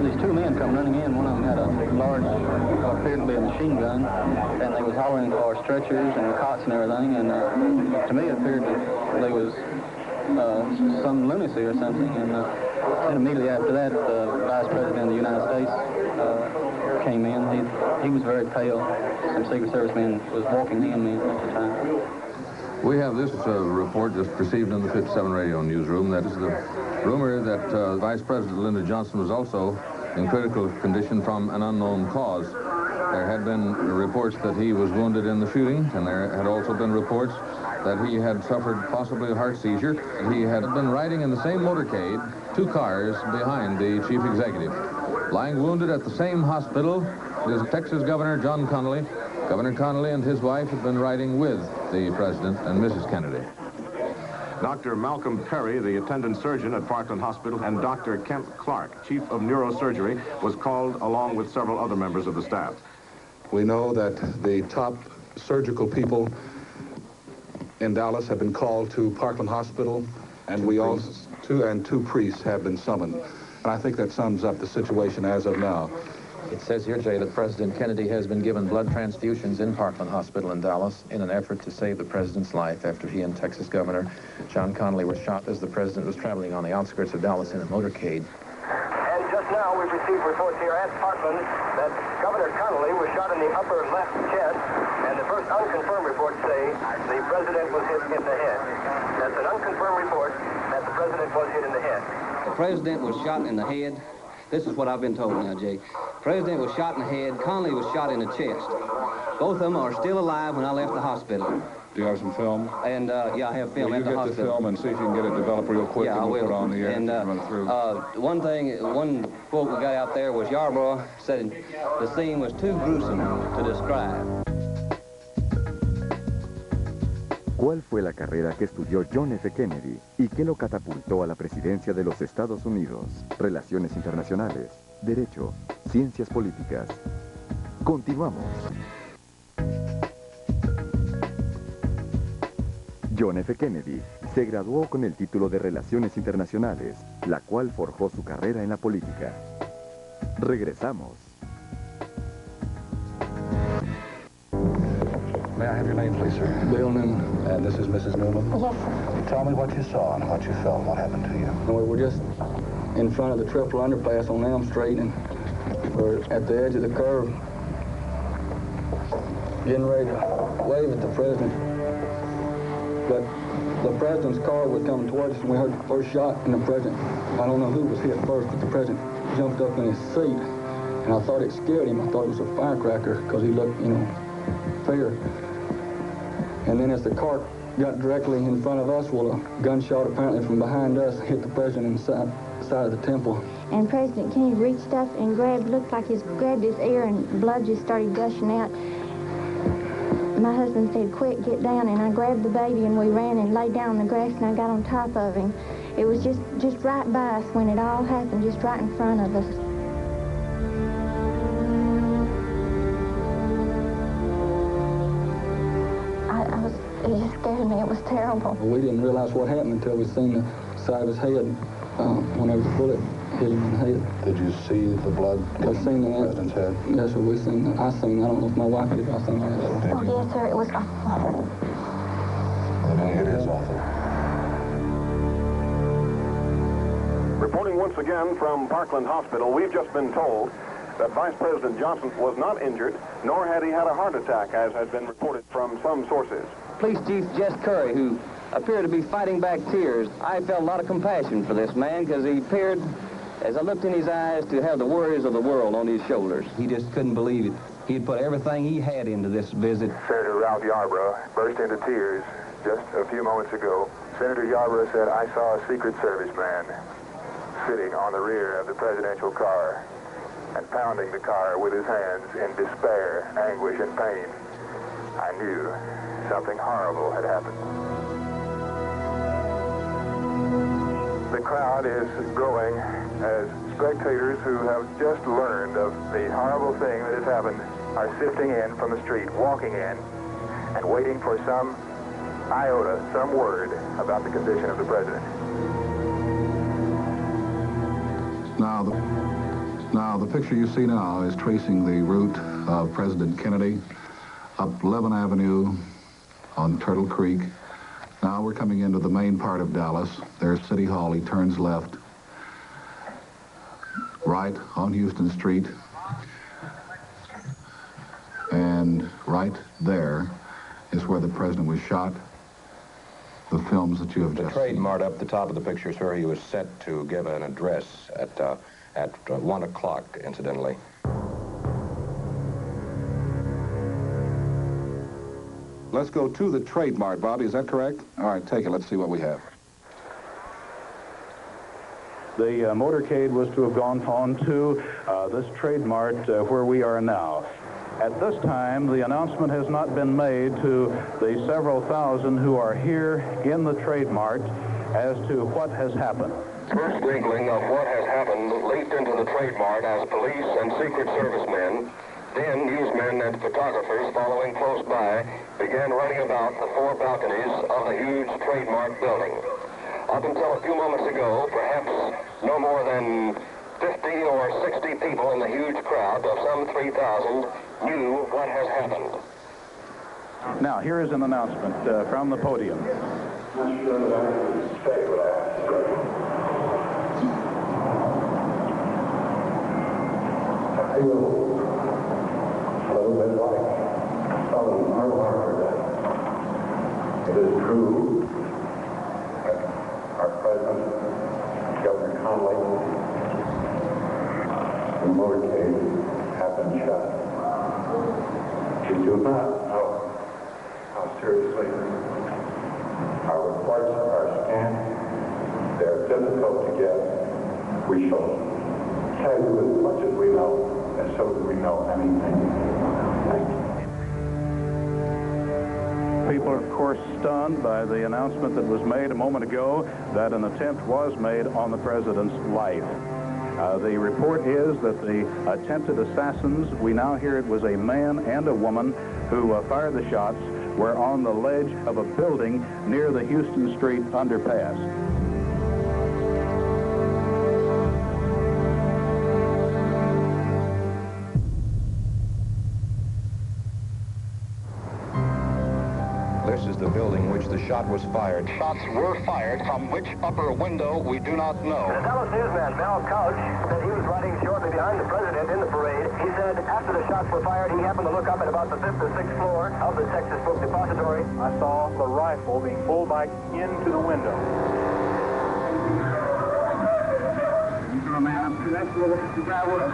these two men come running in. One of them had a large, what appeared to be a machine gun, and they was hollering for stretchers and cots and everything. And to me, it appeared that they was some lunacy or something. And then immediately after that, the Vice President of the United States came in. He was very pale. Some Secret Service men was walking him in at the time. We have this report just received in the 57 radio newsroom. That is the rumor that Vice President Lyndon Johnson was also in critical condition from an unknown cause. There had been reports that he was wounded in the shooting, and there had also been reports that he had suffered possibly a heart seizure. He had been riding in the same motorcade, 2 cars behind the chief executive. Lying wounded at the same hospital is Texas Governor John Connally. Governor Connally and his wife had been riding with the President and Mrs. Kennedy. Dr. Malcolm Perry, the attendant surgeon at Parkland Hospital, and Dr. Kent Clark, chief of neurosurgery, was called along with several other members of the staff. We know that the top surgical people in Dallas have been called to Parkland Hospital, and two priests have been summoned. And I think that sums up the situation as of now. It says here, Jay, that President Kennedy has been given blood transfusions in Parkland Hospital in Dallas in an effort to save the president's life after he and Texas Governor John Connally were shot as the president was traveling on the outskirts of Dallas in a motorcade. And just now we've received reports here at Parkland that Governor Connally was shot in the upper left chest, and the first unconfirmed reports say the president was hit in the head. That's an unconfirmed report that the president was hit in the head. The president was shot in the head. This is what I've been told now, Jay. President was shot in the head. Connally was shot in the chest. Both of them are still alive when I left the hospital. Do you have some film? And, yeah, I have film at the hospital. Will you get the film and see if you can get it developed real quick? Yeah, and we'll put it on the air and run through. one quote we got out there was Yarborough said the scene was too gruesome to describe. ¿Cuál fue la carrera que estudió John F. Kennedy y qué lo catapultó a la presidencia de los Estados Unidos? Relaciones internacionales, derecho, ciencias políticas. Continuamos. John F. Kennedy se graduó con el título de Relaciones Internacionales, la cual forjó su carrera en la política. Regresamos. May I have your name, please, sir? Bill Newman. And this is Mrs. Newman? Yes. Tell me what you saw and what you felt. What happened to you? We were just in front of the triple underpass on Elm Street, and we're at the edge of the curve, getting ready to wave at the president. But the president's car was coming towards us, and we heard the first shot, and the president, I don't know who was hit first, but the president jumped up in his seat, and I thought it scared him. I thought it was a firecracker, because he looked, you know, fear. And then as the car got directly in front of us, well, a gunshot apparently from behind us hit the president in the side of the temple. And President Kennedy reached up and looked like he grabbed his ear, and blood just started gushing out. My husband said, "Quick, get down," and I grabbed the baby and we ran and laid down on the grass, and I got on top of him. It was just right by us when it all happened, just right in front of us. It scared me. It was terrible. Well, we didn't realize what happened until we seen the side of his head whenever the bullet hit him in the head. Did you see the blood I seen in the that. president's head? Yes, sir, we seen that. I seen that. I don't know if my wife did. I seen that. Oh, yes, sir. It was awful. It is awful. Reporting once again from Parkland Hospital, we've just been told that Vice President Johnson was not injured, nor had he had a heart attack, as had been reported from some sources. Police Chief Jess Curry, who appeared to be fighting back tears, I felt a lot of compassion for this man, because he appeared, as I looked in his eyes, to have the worries of the world on his shoulders. He just couldn't believe it. He had put everything he had into this visit. Senator Ralph Yarborough burst into tears just a few moments ago. Senator Yarborough said, "I saw a Secret Service man sitting on the rear of the presidential car and pounding the car with his hands in despair, anguish, and pain. I knew something horrible had happened." The crowd is growing as spectators who have just learned of the horrible thing that has happened are sifting in from the street, walking in, and waiting for some iota, some word about the condition of the president. Now Now, the picture you see now is tracing the route of President Kennedy up 11th Avenue on Turtle Creek. Now we're coming into the main part of Dallas. There's City Hall. He turns left, right on Houston Street, and right there is where the president was shot. The films that you have just seen. The trade mart up the top of the picture is where he was set to give an address at 1 o'clock, incidentally. Let's go to the trade mart, Bobby, is that correct? All right, take it. Let's see what we have. The motorcade was to have gone on to this trade mart where we are now. At this time, the announcement has not been made to the several thousand who are here in the trade mart as to what has happened. First inkling of what has happened leaked into the trade mart as police and Secret Service men, then newsmen and photographers following close by began running about the 4 balconies of the huge trade mart building. Up until a few moments ago, perhaps no more than 50 or 60 people in the huge crowd of some 3,000 knew what has happened. Now, here is an announcement from the podium. I feel a little bit like some martyr. It is true that our president, Governor Connolly, the motorcade, have been shot. We do not know how seriously. Our reports are scant. They're difficult to get. We shall tell you as much as we know, and so that we know anything. Thank you. People are, of course, stunned by the announcement that was made a moment ago that an attempt was made on the president's life. The report is that the attempted assassins, we now hear it was a man and a woman who fired the shots, were on the ledge of a building near the Houston Street underpass. This is the building which the shot was fired. Shots were fired, from which upper window we do not know. The Dallas newsman, Mel Couch, said he was riding shortly behind the president in the parade. He said after the shots were fired, he happened to look up at about the 5th or 6th floor of the Texas Book Depository. I saw the rifle being pulled back into the window. You saw a man up to that floor, the guy was.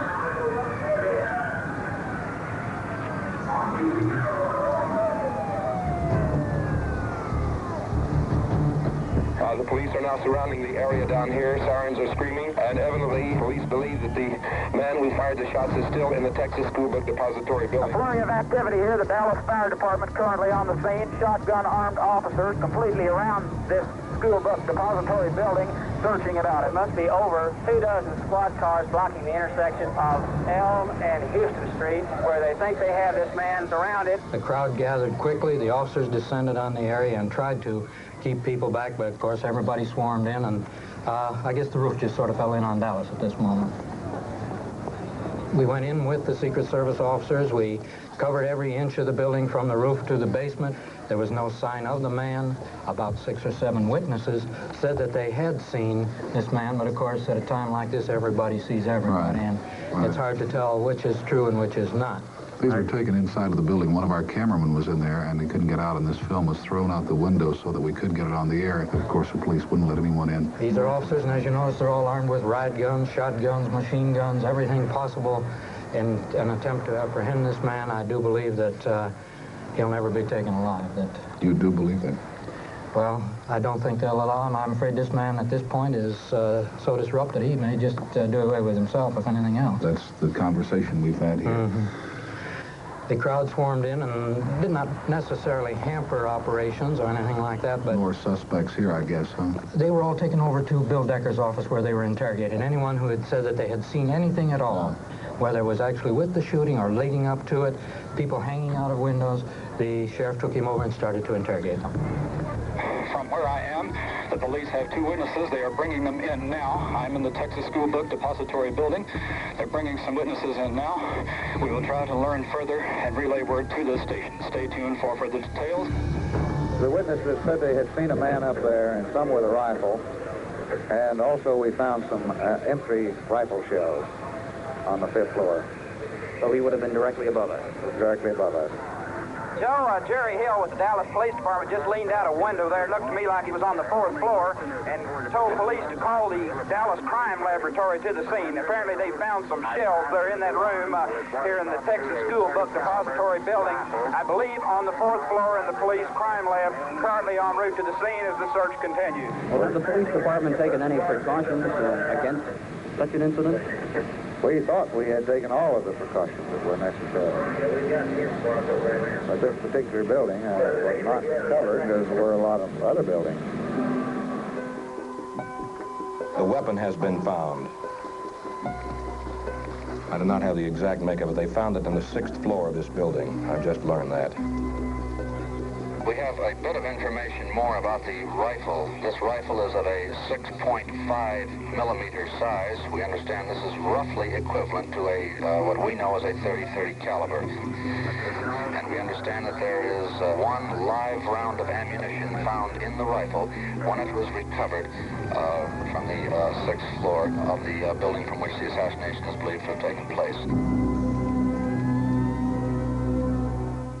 The police are now surrounding the area down here. Sirens are screaming, and evidently police believe that the man who fired the shots is still in the Texas School Book Depository building. A flurry of activity here. The Dallas Fire Department currently on the scene. Shotgun-armed officers completely around this School Book Depository building, searching it out. It must be over 2 dozen squad cars blocking the intersection of Elm and Houston Street, where they think they have this man surrounded. The crowd gathered quickly. The officers descended on the area and tried to keep people back, but of course everybody swarmed in, and I guess the roof just sort of fell in on Dallas at this moment. We went in with the Secret Service officers. We covered every inch of the building from the roof to the basement. There was no sign of the man. About 6 or 7 witnesses said that they had seen this man, but of course at a time like this everybody sees everybody, and it's hard to tell which is true and which is not. These were taken inside of the building. One of our cameramen was in there, and he couldn't get out, and this film was thrown out the window so that we could get it on the air. Of course, the police wouldn't let anyone in. These are officers, and as you notice, they're all armed with riot guns, shotguns, machine guns, everything possible in an attempt to apprehend this man. I do believe that he'll never be taken alive. That You do believe that? Well, I don't think they'll allow him. I'm afraid this man at this point is so disrupted he may just do away with himself, if anything else. That's the conversation we've had here. Mm-hmm. The crowd swarmed in and did not necessarily hamper operations or anything like that, but... More suspects here, I guess, huh? They were all taken over to Bill Decker's office where they were interrogated. Anyone who had said that they had seen anything at all, whether it was actually with the shooting or leading up to it, people hanging out of windows, the sheriff took him over and started to interrogate them. From where I am, the The police have two witnesses. They are bringing them in now. I'm in the Texas School Book Depository building. They're bringing some witnesses in now. We will try to learn further and relay word to the station. Stay tuned for further details. The witnesses said they had seen a man up there, and some with a rifle. And also we found some empty rifle shells on the 5th floor. So he would have been directly above us? Directly above us. Joe, Jerry Hill with the Dallas Police Department just leaned out a window there. It looked to me like he was on the 4th floor and told police to call the Dallas Crime Laboratory to the scene. Apparently they found some shells there in that room here in the Texas School Book Depository building. I believe on the 4th floor in the police crime lab, currently en route to the scene as the search continues. Well, has the police department taken any precautions against such an incident? We thought we had taken all of the precautions that were necessary. But this particular building was not covered as there were a lot of other buildings. The weapon has been found. I do not have the exact make of it. They found it on the 6th floor of this building. I've just learned that. We have a bit of information more about the rifle. This rifle is of a 6.5 millimeter size. We understand this is roughly equivalent to a what we know as a .30-30 caliber. And we understand that there is one live round of ammunition found in the rifle when it was recovered from the 6th floor of the building from which the assassination is believed to have taken place.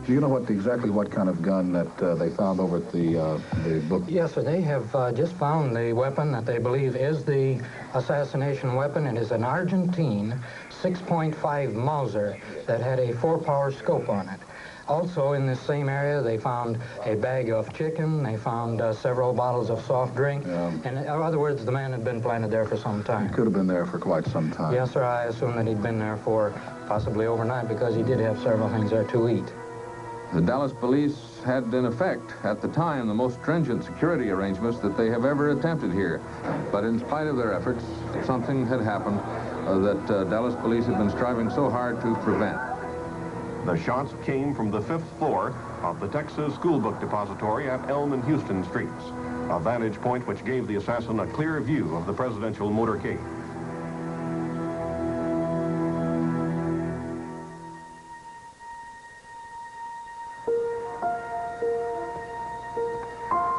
Do you know exactly what kind of gun that they found over at the book? Yes, sir. They have just found the weapon that they believe is the assassination weapon. It is an Argentine 6.5 Mauser that had a 4-power scope on it. Also, in this same area, they found a bag of chicken. They found several bottles of soft drink. Yeah. In other words, the man had been planted there for some time. He could have been there for quite some time. Yes, sir. I assume that he'd been there for possibly overnight because he did have several things there to eat. The Dallas police had, in effect, at the time, the most stringent security arrangements that they have ever attempted here. But in spite of their efforts, something had happened that Dallas police had been striving so hard to prevent. The shots came from the 5th floor of the Texas School Book Depository at Elm and Houston Streets, a vantage point which gave the assassin a clear view of the presidential motorcade.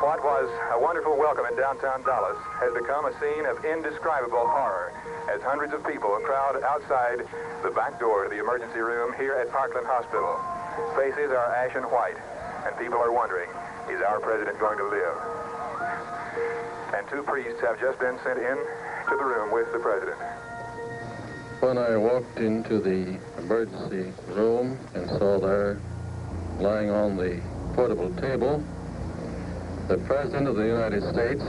What was a wonderful welcome in downtown Dallas has become a scene of indescribable horror as hundreds of people crowd outside the back door to the emergency room here at Parkland Hospital. Faces are ashen white, and people are wondering, is our president going to live? And two priests have just been sent in to the room with the president. When I walked into the emergency room and saw there, lying on the portable table, the President of the United States,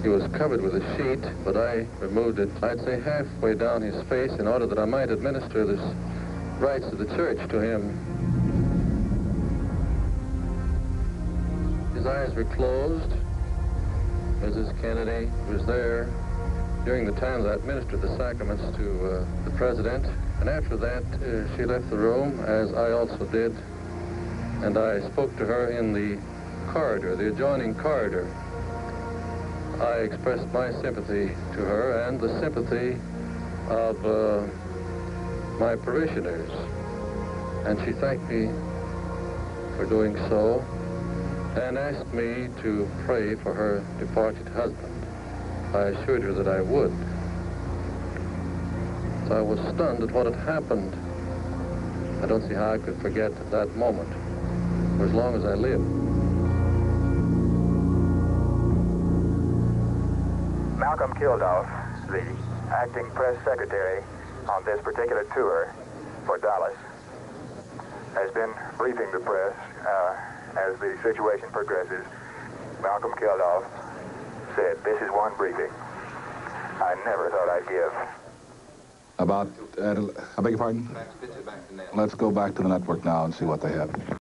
he was covered with a sheet, but I removed it, I'd say halfway down his face in order that I might administer the rites of the church to him. His eyes were closed. Mrs. Kennedy was there during the time that I administered the sacraments to the President, and after that she left the room, as I also did, and I spoke to her in the corridor, the adjoining corridor. I expressed my sympathy to her and the sympathy of my parishioners, and she thanked me for doing so and asked me to pray for her departed husband. I assured her that I would. So I was stunned at what had happened. I don't see how I could forget that moment for as long as I lived. Malcolm Kilduff, the acting press secretary on this particular tour for Dallas, has been briefing the press as the situation progresses. Malcolm Kilduff said, "This is one briefing I never thought I'd give." About, I beg your pardon? Let's go back to the network now and see what they have.